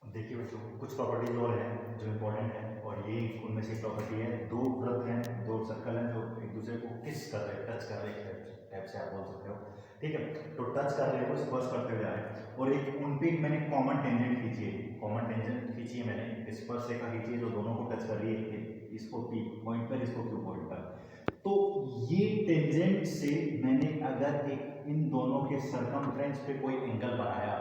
देखिए बच्चों, कुछ प्रॉपर्टीज और हैं जो इम्पोर्टेंट हैं और ये उनमें से प्रॉपर्टी है। दो वृत्त हैं, दो सर्कल हैं जो एक दूसरे को किस कर रहे हैं, टच कर रहे हैं, टाइप से आप बोल सकते हो। ठीक है, तो टच कर रहे हो, स्पर्श करते हुए जा रहे हैं और एक उन पे मैंने कॉमन टेंजेंट खींची है। कॉमन टेंजेंट खींची है मैंने, स्पर्श रेखा खींची है जो दोनों को टच कर रही है, इसको पी पॉइंट पर, इसको क्यू पॉइंट पर। तो ये टेंजेंट से मैंने अगर एक इन दोनों के सरकमफ्रेंस पे कोई एंगल बनाया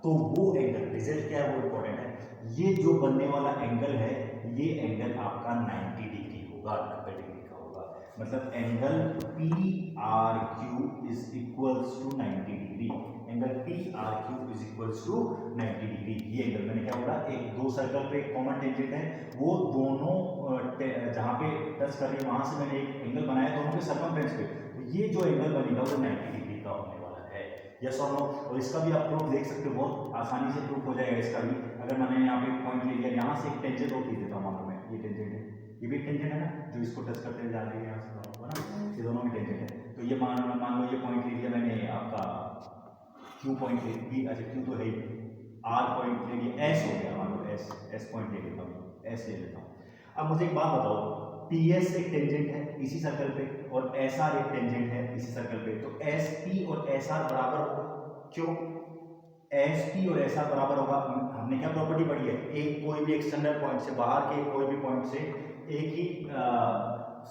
तो वो एंगल, रिजल्ट क्या है वो इंपॉर्टेंट है। ये जो बनने वाला एंगल है, ये एंगल आपका 90 डिग्री होगा, 90 डिग्री का होगा। मतलब angle P R Q is equals to 90 degree. Angle P R Q is equals to 90 degree. ये एंगल मैंने क्या बोला, एक दो सर्कल पे कॉमन टेंजेंट है, वो दोनों जहां पे टच कर रही है वहां से मैंने एक एंगल बनाया दोनों के सरकमफ्रेंस पे। तो ये जो एंगल बनेगा वो 90 डिग्री का होने वाला है। यस और नो। और इसका भी आप प्रूफ देख सकते हो, बहुत आसानी से प्रूफ हो जाएगा इसका भी। अगर मैंने यहाँ पे पॉइंट ले लिया, यहाँ से एक टेंजेंट और खींच देता हूँ, मान लो मैं ये टेंजेंट है, ये भी टेंजेंट है ना, जो इसको टच करते हुए जा रही है यहाँ से होगा ना, ये दोनों भी टेंजेंट है। तो ये मान लो ये पॉइंट ले लिया मैंने आपका क्यू पॉइंट ले लिया, अच्छा क्यू तो है ही, आर पॉइंट ले लिया, एस हो गया, मान लो एस पॉइंट ले लेता हूँ, एस ले लेता हूँ। अब मुझे एक बात बताओ, पी एस एक टेंजेंट है इसी सर्कल पे और एस आर एक टेंजेंट है इसी सर्कल पे, तो एस पी और एस आर बराबर होगा। क्यों एस पी और एस आर बराबर होगा? हमने क्या प्रॉपर्टी पढ़ी है, एक कोई भी एक्सटर्नल पॉइंट से, बाहर के कोई भी पॉइंट से एक ही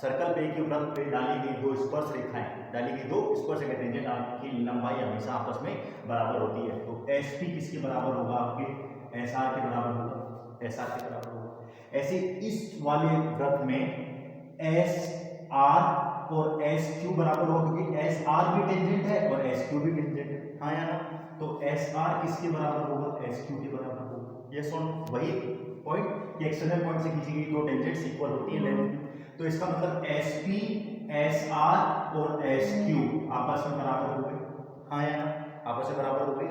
सर्कल पे, एक ही वृत्त पे डाली गई दो स्पर्श रेखाएं, डाली गई दो स्पर्श रेखा टेंजेंट की लंबाई हमेशा आपस में बराबर होती है। तो एस पी किसके बराबर होगा? आपके एस आर के बराबर होगा, एस आर के बराबर होगा। ऐसे इस वाले वृत्त में एस आर और एस क्यू बराबर होगा, क्योंकि एस आर भी टेंजेंट है और एस क्यू भी टेंजेंट है, हाँ या ना? तो एस आर किसके बराबर होगा? एस क्यू के बराबर होगा। यस और वही पॉइंट, एक्सटर्नल पॉइंट से खींची गई दो टेंजेंट्स इक्वल होती है लेंथ में। तो इसका मतलब एस पी, एस आर और एस क्यू आपस में बराबर हो गए, हाँ या ना? आपस में बराबर हो गए।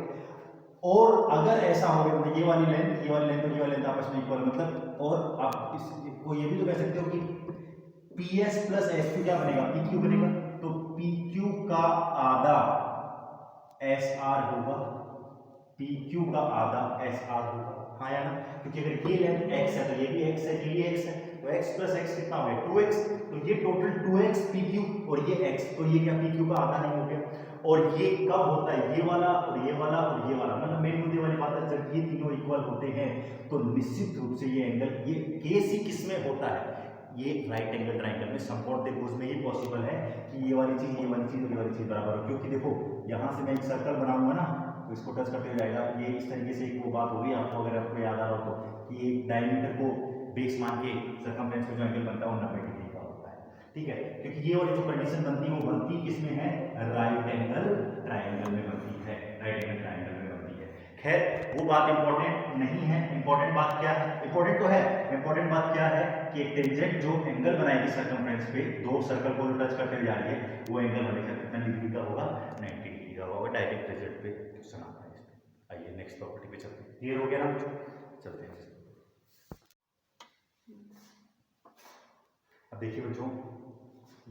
और अगर ऐसा हो गया, ये वाली लेंथ, ये वाली लेंथ और ये वाली लेंथ आपस में इक्वल, मतलब, और आप इसको ये भी तो कह सकते हो कि P S plus S Q क्या बनेगा? पी क्यू बनेगा। तो पी क्यू का आधा एस आर होगा, पी क्यू का आधा एस आर होगा, हाँ या ना? क्योंकि अगर ये लेंथ x है तो ये भी x है, ये भी x है, तो x प्लस x कितना हो गया? 2x। तो ये टोटल 2x पी क्यू और ये x, तो ये क्या पी क्यू का आधा नहीं हो गया? और ये कब होता है? ये वाला और ये वाला और ये वाला, मतलब मेन मुद्दे वाली बात है, जब ये तीनों इक्वल होते हैं तो निश्चित रूप से ये एंगल, ये केस ही किस में होता है? ये राइट एंगल ट्रायंगल में, समकोण त्रिभुज में ये पॉसिबल है कि ये वाली चीज, ये वाली चीज और ये वाली चीज बराबर हो। क्योंकि देखो यहाँ से मैं एक सर्कल बनाऊंगा ना, तो इसको टच करते हुए जाएगा, ये इस तरीके से एक वो बात होगी आपको, अगर आपको याद आ रहा हो तो, कि एक डायमीटर को बेस मान के सर्कमफ्रेंस पे जो एंगल बनता है वो 90 डिग्री का होता है। ठीक है, क्योंकि ये वाली जो कंडीशन बनती है वो बनती किसमें है? राइट एंगल ट्रायंगल में बनती है, राइट एंगल ट्रायंगल में बनती है। खैर वो बात इंपॉर्टेंट नहीं है। इंपॉर्टेंट बात क्या है? इंपॉर्टेंट तो है, इंपॉर्टेंट बात क्या है कि एक टेंजेंट जो एंगल बनाएगी सर्कमफ्रेंस पे, दो सर्कल को टच करते हुए जा रही है, वो एंगल हमेशा कितना डिग्री का होगा? 90 डिग्री का होगा। डायरेक्ट रिजल्ट पे क्वेश्चन आता है इसमें। आइए नेक्स्ट प्रॉपर्टी पे चलते हैं। क्लियर हो गया ना? चलते हैं। अब देखिए बच्चों,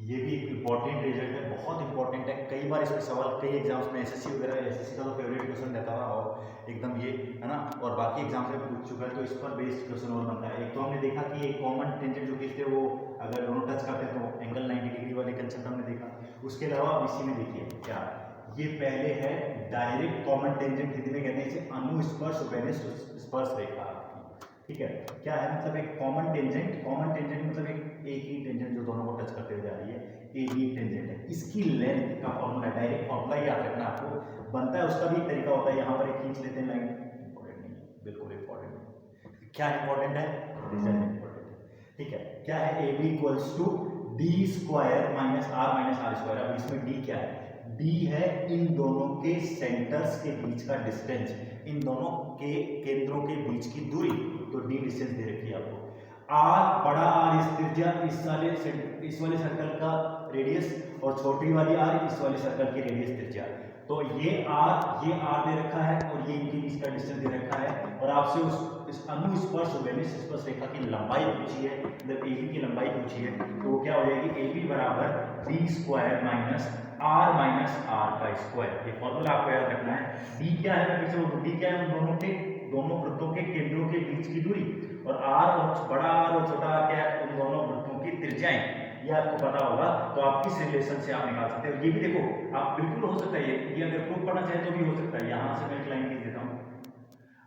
ये भी एक इंपॉर्टेंट रिजल्ट है, बहुत इंपॉर्टेंट है। कई बार इसमें सवाल, कई एग्जाम्स में एसएससी वगैरह, एसएससी का तो फेवरेट क्वेश्चन रहता रहा और एकदम ये है ना, और बाकी एग्जाम्स में पूछ चुका है, तो इस पर बेस्ड क्वेश्चन और बनता है। एक तो हमने देखा कि एक कॉमन टेंजेंट जो खींचते हैं वो अगर दोनों टच करते हैं तो एंगल 90 डिग्री वाले कंसेप्ट हमने देखा। उसके अलावा इसी में देखिए क्या, ये पहले है डायरेक्ट कॉमन टेंजेंट, हिंदी में कहते हैं इसे अनुस्पर्श वेनिस्ट स्पर्श रेखा। ठीक है, क्या है मतलब एक कॉमन टेंजेंट, कॉमन टेंजेंट मतलब एक ही टेंजेंट जो दोनों को टच करते हुए जा रही है, एक ही टेंजेंट है। इसकी लेंथ का फॉर्मूला, डायरेक्ट फॉर्मूला याद रखना आपको, बनता है उसका भी एक तरीका होता है। यहाँ पर एक खींच लेते हैं लाइन, इंपॉर्टेंट नहीं, बिल्कुल इंपॉर्टेंट नहीं। क्या इंपॉर्टेंट है? रिजल्ट इंपॉर्टेंट है। ठीक है, क्या है? A B equals to D square minus R square. अब इसमें डी क्या है? डी है इन दोनों के सेंटर्स के बीच का डिस्टेंस, इन दोनों के केंद्रों के बीच की दूरी, तो डी डिस्टेंस दे रखी है आपको। आर, बड़ा आर इस त्रिज्या, इस वाले सर्कल का रेडियस, और छोटी वाली आर इस वाले सर्कल की रेडियस त्रिज्या। तो ये आर दे रखा है और ये इनके बीच का डिस्टेंस दे रखा है, और आपसे इस अनुस्पर्श वेनिस स्पर्श रेखा की लंबाई पूछी है, मतलब ए बी की लंबाई पूछी है, तो वो क्या हो जाएगी? ए बी बराबर D square minus R minus R का स्क्वायर। ये फॉर्मूला आपको याद रखना है। डी क्या है, मैं फिर से बोलूं, डी क्या है, दोनों वृत्तों के केंद्रों के बीच की दूरी, और आर और बड़ा आर और छोटा आर क्या है, उन दोनों वृत्तों की त्रिज्याएं। ये आपको पता होगा तो आप किस रिलेशन से आप निकाल सकते हो। ये भी देखो आप बिल्कुल हो सकता है, ये अगर प्रूफ करना चाहे तो भी हो सकता है। यहां से मैं एक लाइन खींच देता हूं।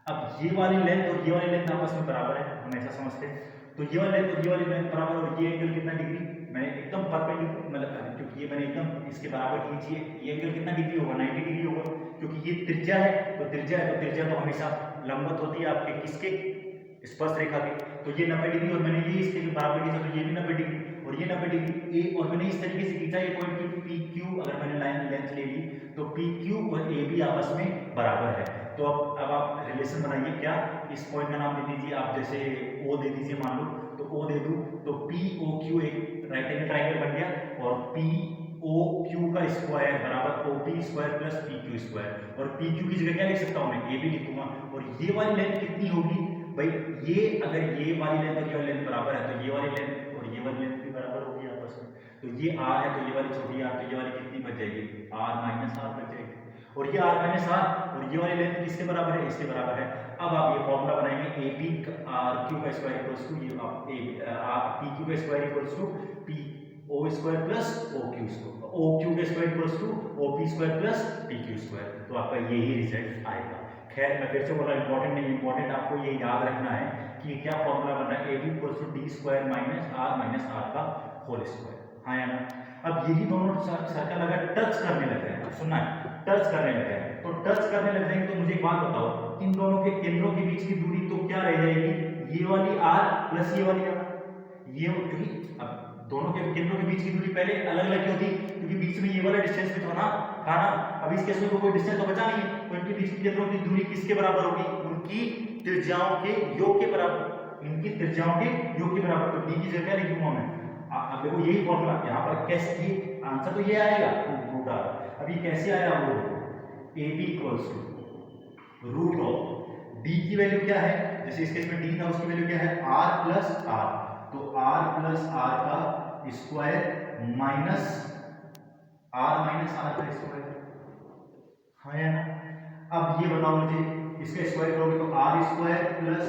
अब ये वाली लेंथ और ये वाली लेंथ आपस में बराबर है, हम ऐसा समझते हैं। तो ये वाली लेंथ और ये वाली लेंथ बराबर, और ये एंगल कितना डिग्री, मैंने एकदम परपेंडिकुलर मतलब क्योंकि ये मैंने एकदम इसके बराबर खींची है, ये एंगल कितना डिग्री होगा, 90 डिग्री होगा, क्योंकि ये त्रिज्या है। तो त्रिज्या तो हमेशा लंबवत होती है आपके किसके, स्पर्श रेखा के। तो ये 90 डिग्री, और मैंने ये इसके बराबर खींचा तो ये भी 90 डिग्री और ये 90 डिग्री। ए और मैंने इस तरीके से खींचा ये पॉइंट की पी क्यू, अगर मैंने लाइन लेंथ ले ली तो पी क्यू और ए बी आपस में बराबर है। तो अब आप रिलेशन बनाइए, क्या इस पॉइंट का नाम दे दीजिए आप, जैसे ओ दे दीजिए मान लो, तो ओ दे दूं तो पी ओ क्यू एक राइट एंगल ट्राइंगल बन गया, और पी ओ क्यू का स्क्वायर बराबर O P square plus P Q square, और पी क्यू की जगह क्या लिख सकता हूं मैं, ए भी लिखूंगा। और ये वाली लेंथ कितनी होगी भाई, ये अगर ये वाली लेंथ और ये वाली लेंथ बराबर है तो ये वाली लेंथ और ये वाली लेंथ भी बराबर होगी आपस में। तो ये आर है तो ये वाली छोटी आर, तो ये वाली कितनी बच जाएगी, आर माइनस आर बच जाएगी, और ये आर माइनस आर, और ये वाली लेंथ किसके बराबर है, इसके बराबर है। अब आप ये फॉर्मूला बनाएंगे, ए बी आर क्यू का स्क्वायर इक्वल्स टू ये आप पी क्यू का square equals to P O square plus O Q square, O Q का square equals to O P square plus P Q square. तो आपका यही result आएगा। खैर मैं फिर से बोला इंपॉर्टेंट नहीं, इंपॉर्टेंट आपको ये याद रखना है कि क्या फॉर्मूला बन रहा है, A B equals to D square minus R का होल स्क्वायर। हाँ या ना। अब यही दोनों सर्कल अगर टच करने लग जाए, तो सुनना है, टच करने लग जाए, तो टच करने लग जाएंगे तो मुझे एक बात बताओ, इन दोनों के केंद्रों के बीच की दूरी तो क्या रह जाएगी, ये वाली आर प्लस ये वाली आर। ये क्योंकि अब दोनों के केंद्रों के बीच की दूरी पहले अलग अलग क्यों थी, क्योंकि बीच में ये वाला डिस्टेंस भी तो था ना। अब इस केस में तो कोई डिस्टेंस तो बचा नहीं है, तो इनके बीच के केंद्रों की दूरी किसके बराबर होगी, उनकी त्रिज्याओं के योग के बराबर, इनकी त्रिज्याओं के योग के बराबर। तो डी की जगह लिख दूंगा मैं। अब देखो यही फॉर्मूला यहाँ पर कैसे, ये आंसर तो ये आएगा रूट आर। अब ये कैसे आया, वो A B equals to root of D की वैल्यू क्या है, जैसे इस केस में डी था उसकी वैल्यू क्या है, आर प्लस आर, तो आर प्लस आर का स्क्वायर माइनस आर का स्क्वायर। हाँ या ना। अब ये बताओ मुझे, इसका स्क्वायर करोगे तो आर स्क्वायर प्लस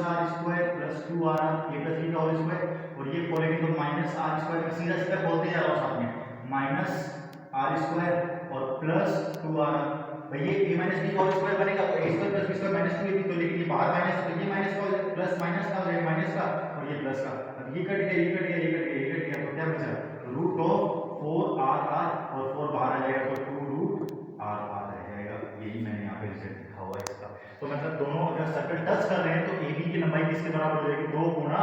2r, ये प्लस बी का होल स्क्वायर, और ये खोलेंगे तो माइनस आर स्क्वायर, सीधा सीधा बोलते जा रहा हूं साथ में, माइनस आर स्क्वायर और प्लस 2r। भाई ये a माइनस बी का होल स्क्वायर बनेगा, तो a square plus B square minus 2ab, तो लेकिन ये बाहर माइनस, तो ये माइनस का प्लस माइनस का हो जाएगा, माइनस का और ये प्लस का। अब ये कट गया, ये कट गया, ये कट गया, ये कट गया, तो क्या बचा, रूट ऑफ 4r और 4 बाहर आ जाएगा, तो 2 रूट r रह जाएगा। यही मैंने यहाँ पे रिजल्ट लिखा हुआ है इसका। तो मतलब दोनों अगर सर्कल टच कर रहे हैं तो ए बी की लंबाई किसके बराबर हो जाएगी, 2 गुना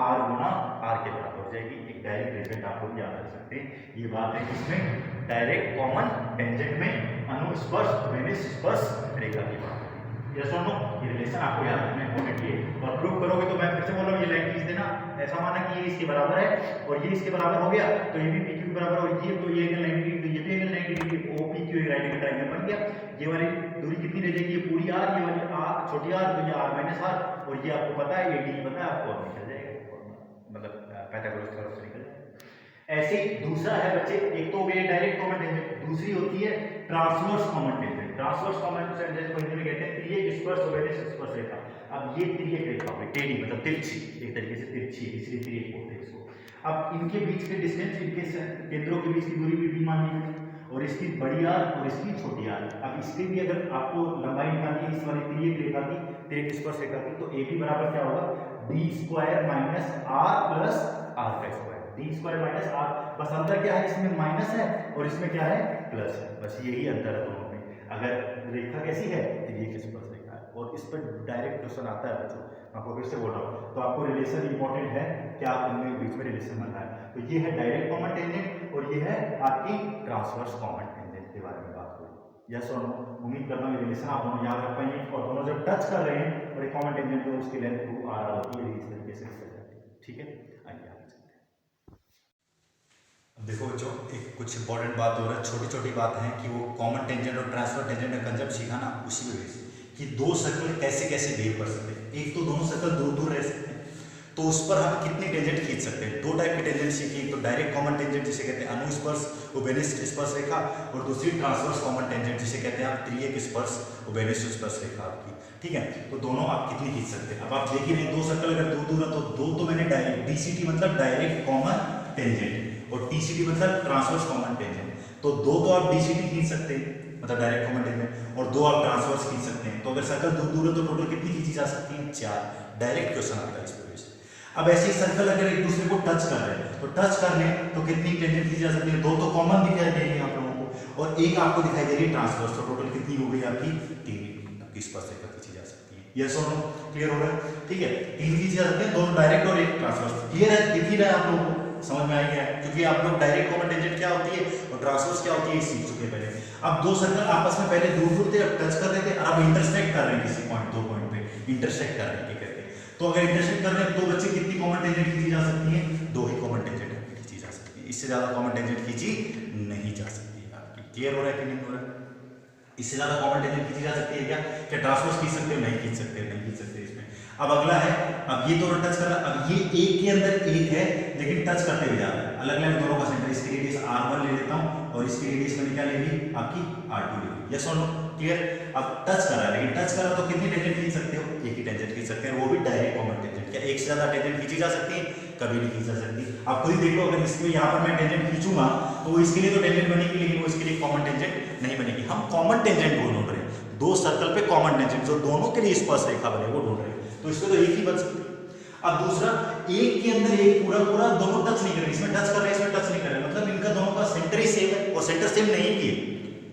आर के बराबर हो जाएगी। एक डायरेक्ट रिजल्ट आप लोग याद रख सकते हैं। ये बात है किसमें, डायरेक्ट कॉमन टेंजेंट में अनुस्पर्श बेनिस स्पर्श रेखा की बात है। यस और नो, ये रिलेशन आपको याद रखना इंपॉर्टेंट है, और प्रूव करोगे तो मैं फिर से बोल रहा हूँ, ये लाइन खींच देना, ऐसा माना कि ये इसके बराबर है और ये इसके बराबर हो गया, तो ये भी पी क्यू के बराबर, और ये तो ये एंगल 90 डिग्री, तो ये भी angle 90 degree, O P Q एक राइट एंगल ट्रायंगल बन गया। ये वाली दूरी कितनी रह जाएगी, ये पूरी आर, ये वाली आर छोटी आर, तो ये आर माइनस आर, और ये आपको पता है, ये डी पता है आपको, अब निकल जाएगा, मतलब पाइथागोरस थ्योरम से निकल जाएगा। ऐसे दूसरा है बच्चे, एक तो हो गया डायरेक्ट कॉमन टेंजेंट, दूसरी होती है transverse common tangent. Transverse common tangent को हिंदी में कहते हैं त्रियक स्पर्श और बेनिस स्पर्श रेखा। अब ये त्रियक रेखा है, टेढ़ी मतलब तिरछी, एक तरीके से तिरछी है, इसलिए त्रियक बोलते हैं इसको। अब इनके बीच के डिस्टेंस, इनके केंद्रों के बीच की दूरी भी डी मान लीजिए, और इसकी बड़ी आर और इसकी छोटी आर। अब इसके भी अगर आपको लंबाई निकालनी है इस वाली त्रियक रेखा की, त्रियक स्पर्श रेखा की, तो ए बी बराबर क्या होगा, D square minus R plus R का square, D square minus R. बस अंतर क्या है, इसमें माइनस है और इसमें क्या है, प्लस है, बस यही अंतर है दोनों में। अगर रेखा कैसी है, त्रियक स्पर्श रेखा है, और इस पर डायरेक्ट क्वेश्चन आता है बच्चों, आपको फिर से बोल रहा हूँ, तो आपको रिलेशन इंपॉर्टेंट है, क्या इनमें बीच में रिलेशन बनता है। तो ये है डायरेक्ट कॉमन टेंजेंट और ये है आपकी ट्रांसवर्स कॉमन टेंजेंट के बारे में बात करें। यस और नो, उम्मीद करता हूँ ये रिलेशन आप दोनों याद रख पाएंगे, और दोनों जब टच कर रहे हैं और एक कॉमन टेंजेंट जो उसकी लेंथ 2r होती है, इस तरीके से निकल जाती है। ठीक है, आइए आगे चलते हैं। अब देखो बच्चों, एक कुछ इंपॉर्टेंट बात हो रहा है, छोटी छोटी बात है कि वो कॉमन टेंजेंट और ट्रांसफर टेंजेंट का कंसेप्ट सीखा ना, उसी वजह से कि दो सर्कल कैसे कैसे बिहेव कर सकते हैं। एक तो दोनों सर्कल दूर दूर रह सकते हैं, तो उस पर हम कितनी टेंजेंट खींच सकते हैं। दो टाइप की टेंजेंट सीखी, एक तो डायरेक्ट कॉमन टेंजेंट जिसे कहते हैं अनुस्पर्श उभयनिष्ठ स्पर्श रेखा, और दूसरी ट्रांसवर्स कॉमन टेंजेंट जिसे कहते हैं आप त्रियक स्पर्श उभयनिष्ठ स्पर्श रेखा आपकी। ठीक है, तो दोनों आप कितनी खींच सकते हैं। अब आप देख ही रहे हैं, दो सर्कल अगर दूर दूर है तो दो तो मैंने डायरेक्ट, डीसीटी मतलब डायरेक्ट कॉमन टेंजेंट और टीसीटी मतलब ट्रांसवर्स कॉमन टेंजेंट, तो दो तो आप डीसीटी खींच सकते हैं मतलब डायरेक्ट कॉमन टेंजेंट, और दो आप ट्रांसवर्स खींच सकते हैं। तो अगर सर्कल दूर दूर है तो टोटल कितनी खींची जा सकती है, 4। डायरेक्ट क्वेश्चन आता है इस वजह से। अब ऐसे ही सर्कल अगर एक दूसरे को टच कर रहे हैं तो टच करने तो कितनी टेंजेंट खींची जा सकती है, दो तो कॉमन दिखाई दे रही है आप लोगों को और एक आपको दिखाई दे रही है ट्रांसवर्स, तो टोटल कितनी हो गई आपकी 3 आपकी स्पर्श रेखा खींची जा सकती है। यस और नो, क्लियर हो रहा है। ठीक है, 3 खींची जा सकती है, 2 डायरेक्ट और 1 ट्रांसवर्स। क्लियर है, दिख ही रहा है आप लोगों को, समझ में आ गया है, क्योंकि आप लोग डायरेक्ट कॉमन टेंजेंट क्या होती है और ट्रांसवर्स क्या होती है सीख चुके पहले। अब दो सर्कल आपस में पहले दूर दूर थे, अब टच कर रहे थे, अब इंटरसेक्ट कर रहे हैं किसी पॉइंट, 2 पॉइंट पे इंटरसेक्ट कर रहे हैं करके। तो अगर इंटरसेक्ट कर रहे हैं दो बच्चे, कितनी कॉमन टेंजेंट खींची जा सकती है, 2 ही कॉमन टेंजेंट खींची जा सकती है, इससे ज्यादा कॉमन टेंजेंट खींची नहीं जा सकती है आपकी। क्लियर हो रहा है कि नहीं हो रहा है। इससे ज्यादा कॉमन टेंजेंट खींची जा सकती है क्या ट्रांसवर्स खींच सकते हो, नहीं खींच सकते, नहीं खींच सकते इसमें। अब अगला है, अब ये दोनों टच कर रहा है, अब ये एक के अंदर एक है लेकिन टच करते हुए जा रहा है, अलग अलग दोनों का सेंटर, इसकी रेडियस r1 ले लेता हूं और इसकी रेडियस मैंने क्या ले ली आपकी r2 ले ली। यस और नो, क्लियर। अब टच कर रहा है, लेकिन टच कर रहा है तो कितनी टेंजेंट खींच सकते हो, एक ही टेंजेंट खींच सकते हैं, वो भी डायरेक्ट कॉमन टेंजेंट। क्या एक से ज्यादा टेंजेंट खींची जा सकती है, कभी नहीं खींच जा सकती। आप खुद ही देख लो, अगर इसमें यहाँ पर मैं टेंजेंट खींचूंगा तो वो इसके लिए तो टेंजेंट बनेगी, लेकिन वो इसके लिए कॉमन टेंजेंट नहीं बनेगी। हम कॉमन टेंजेंट ढूंढ रहे हैं, दो सर्कल पे कॉमन टेंजेंट जो दोनों के लिए स्पर्श रेखा बने वो ढूंढ रहे हैं, तो इसमें तो एक ही बन सकती है। अब दूसरा, एक के अंदर एक पूरा पूरा दोनों टच नहीं कर रहे, इसमें टच कर रहे हैं इसमें टच नहीं कर रहे, मतलब इनका दोनों का सेंटर ही सेम है, और सेंटर सेम नहीं भी है,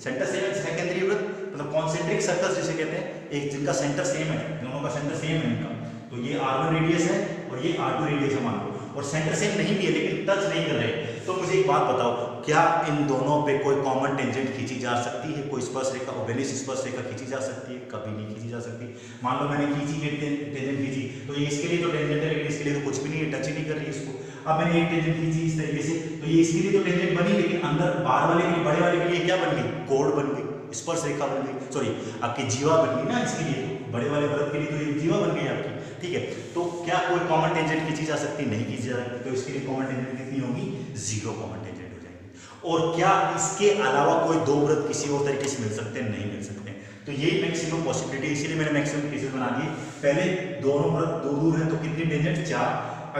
सेंटर सेम है सेकेंडरी वृत्त मतलब कॉन्सेंट्रिक सर्कल्स जिसे कहते हैं, एक जिनका सेंटर सेम है, दोनों का सेंटर सेम है इनका, तो ये r1 रेडियस है और ये r2 रेडियस है मान लो, और सेंटर सेम नहीं भी है लेकिन टच नहीं कर रहे। तो मुझे एक बात बताओ, क्या इन दोनों पे कोई कॉमन टेंजेंट खींची जा सकती है, कोई स्पर्श रेखा उभयनिष्ठ स्पर्श रेखा खींची जा सकती है, कभी नहीं खींची जा सकती। मान लो मैंने खींची टेंजेंट खींची, तो ये इसके लिए तो टेंजेंट है लेकिन इसके लिए तो कुछ भी नहीं है, टच ही नहीं कर रही है इसको। अब मैंने एक टेंजेंट खींची इस तरीके से, तो ये इसके लिए तो टेंजेंट बनी, लेकिन अंदर बाहर वाले के लिए, बड़े वाले के लिए क्या बन गई, कोड बन गई, स्पर्श रेखा बन गई, सॉरी आपकी जीवा बन गई ना, इसके लिए बड़े वाले वृत्त के लिए तो ये जीवा बन गई आपकी। ठीक है, तो क्या कोई कॉमन टेंजेंट खींची जा सकती, नहीं खींची जा सकती, तो इसके लिए कॉमन टेंजेंट कितनी होगी, 0 कॉमन टेंजेंट हो जाएगी। और क्या इसके अलावा कोई दो वृत्त किसी और तरीके से मिल सकते हैं, नहीं मिल सकते। तो ये मैक्सिमम पॉसिबिलिटी, इसीलिए मैंने मैक्सिमम केसेस बना दिए। पहले दोनों वृत्त दूर दूर है तो कितनी टेंजेंट, 4,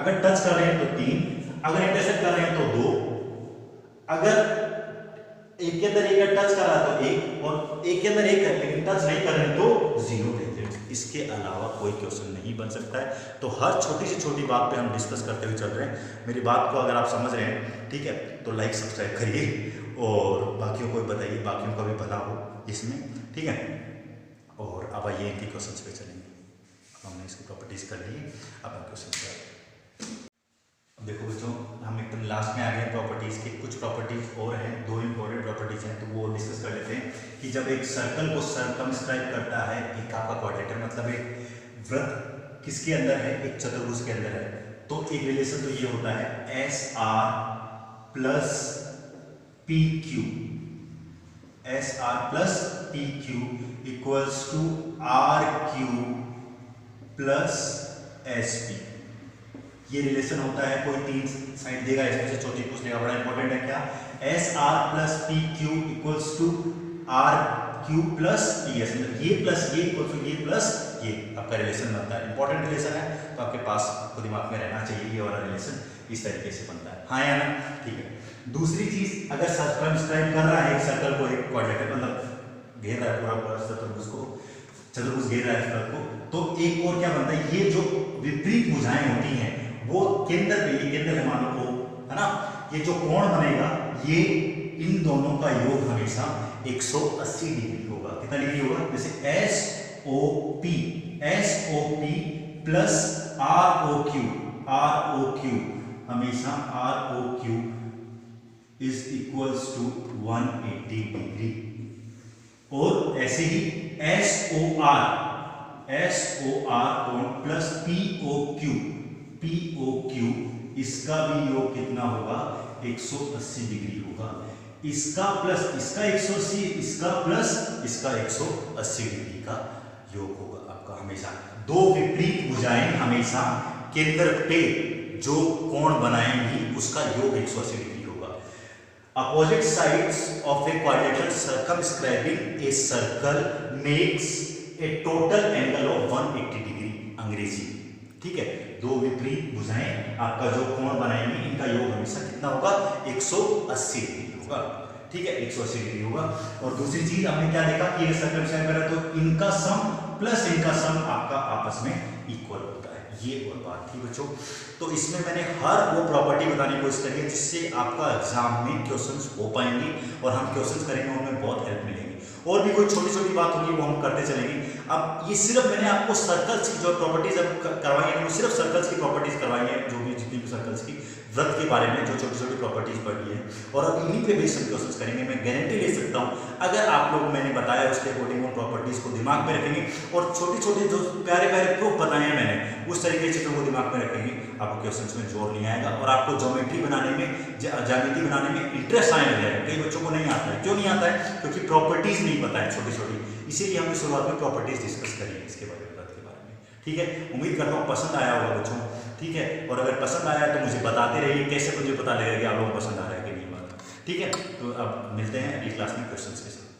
अगर टच कर रहे हैं तो 3, अगर इंटरसेक्ट कर रहे हैं तो 2, अगर एक के अंदर एक टच कर रहा है तो 1, और एक के अंदर एक है लेकिन टच नहीं कर रहे हैं तो 0 टेंजेंट। इसके अलावा कोई क्वेश्चन नहीं बन सकता है। तो हर छोटी से छोटी बात पे हम डिस्कस करते हुए चल रहे हैं। मेरी बात को अगर आप समझ रहे हैं, ठीक है, तो लाइक सब्सक्राइब करिए और बाकियों को बताइए, बाकियों का भी भला हो इसमें, ठीक है। और अब आइए इनकी क्वेश्चन पे चलेंगे। हमने इसकी प्रॉपर्टीज कर ली, अब हम क्वेश्चन पे आए। देखो बच्चों, हम एकदम लास्ट में आ गए प्रॉपर्टीज के। कुछ प्रॉपर्टीज और हैं, 2 इंपॉर्टेंट प्रॉपर्टीज हैं, तो वो डिस्कस कर लेते हैं कि जब एक सर्कल को सर्कमस्क्राइब करता है एक आपका क्वाड्रेटर, मतलब एक वृत्त किसके अंदर है, एक चतुर्भुज के अंदर है, तो एक रिलेशन तो ये होता है SR plus PQ, SR plus PQ equals to RQ plus SP। ये रिलेशन होता है, कोई 3 साइड देगा, इसमें से चौथी पूछ लेगा, बड़ा इंपॉर्टेंट है क्या, SR plus PQ equals to RQ plus PS, मतलब ये प्लस ये इक्वल्स टू ये प्लस ये आपका रिलेशन बनता है। इंपॉर्टेंट रिलेशन है, तो आपके पास आपको दिमाग में रहना चाहिए, ये वाला रिलेशन इस तरीके से बनता है, हाँ या ना, ठीक है। दूसरी चीज, अगर सर्कमस्क्राइब कर रहा है एक सर्कल को, एक क्वाड्रेटर मतलब घेर रहा है पूरा पूरा चतुर्भुज को, चतुर्भुज घेर रहा है सर्कल को, तो एक और क्या बनता है, ये जो विपरीत भुजाएं होती हैं वो केंद्र पे, ये केंद्र है मान लो, है ना, ये जो कोण बनेगा ये इन दोनों का योग हमेशा 180 डिग्री होगा। कितना डिग्री होगा, जैसे SOP प्लस ROQ हमेशा ROQ is equals to 180 degree, और ऐसे ही SOR कोण प्लस POQ इसका भी योग कितना होगा, 180 डिग्री होगा। इसका प्लस इसका 180, इसका प्लस इसका 180 डिग्री का योग होगा आपका। हमेशा दो विपरीत भुजाएं हमेशा केंद्र पे जो कोण बनाएंगी उसका योग 180 डिग्री होगा। Opposite sides of a quadrilateral circumscribing a circle makes a total angle of 180 degree, अंग्रेजी। ठीक है, दो विपरीत भुजाएं आपका जो कोण बनाएंगी इनका योग हमेशा कितना होगा, 180 डिग्री होगा। ठीक है, 180 डिग्री होगा। और दूसरी चीज हमने क्या देखा कि ये सर्कमस्क्राइब करा तो इनका सम प्लस इनका सम आपका आपस में इक्वल होता है। ये और बात थी बच्चों। तो इसमें मैंने हर वो प्रॉपर्टी बताने की कोशिश करी है जिससे आपका एग्जाम में क्वेश्चंस हो पाएंगे और हम क्वेश्चंस करेंगे उनमें बहुत हेल्प मिलेगी। और भी कोई छोटी छोटी बात होगी वो हम करते चलेंगे। अब ये सिर्फ मैंने आपको सर्कल्स की जो प्रॉपर्टीज करवाई है वो सिर्फ सर्कल्स की प्रॉपर्टीज करवाई है, जो भी जितनी भी सर्कल्स की वृत्त के बारे में जो छोटी छोटी प्रॉपर्टीज पढ़ी है, और अब इन्हीं पे बेस हम क्वेश्चंस करेंगे। मैं गारंटी ले सकता हूँ अगर आप लोग मैंने बताया उसके अकॉर्डिंग उन प्रॉपर्टीज को दिमाग में रखेंगे और छोटे छोटे जो प्यारे प्यारे प्रूफ बताए हैं मैंने उस तरीके से चीज़ों को दिमाग में रखेंगे, आपको क्वेश्चंस में जोर नहीं आएगा और आपको ज्योमेट्री बनाने में ज्यामिति बनाने में इंटरेस्ट आने लग जाएगा। कई बच्चों को नहीं आता है, क्यों नहीं आता है, क्योंकि प्रॉपर्टीज नहीं पता है छोटी छोटी, इसीलिए हमने शुरुआत में प्रॉपर्टीज डिस्कस करी है इसके बारे में, वृत्त के बारे में। ठीक है, उम्मीद करता हूँ पसंद आया होगा बच्चों। ठीक है, और अगर पसंद आया तो मुझे बताते रहिए, कैसे मुझे पता लगेगा कि आप लोगों को पसंद आ रहा है कि नहीं आ रहा। ठीक है, तो अब मिलते हैं अगली क्लास में क्वेश्चंस के साथ।